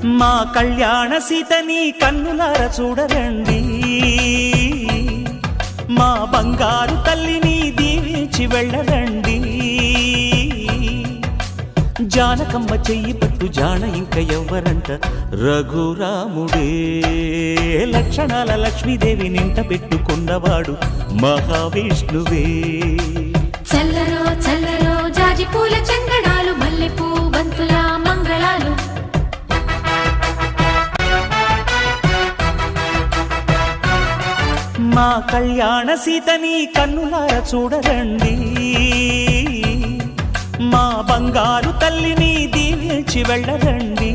మా కళ్యాణ సీతని కన్నులార చూడరండి, మా బంగారు తల్లిని దీవించి వెళ్ళరండి. జానకమ్మ చెయ్యి పట్టు జాన ఇంక ఎవ్వరంట, రఘురాముడే. లక్షణాల లక్ష్మీదేవి నింట పెట్టుకున్నవాడు మహావిష్ణువే. చల్లరో చల్లరో జాజి పూల చందనాలు, మల్లెపూ బంతుల మంగళాలు. మా కళ్యాణ సీతని కన్నులార చూడరండి, మా బంగారు తల్లిని దీవించి వెళ్ళరండి.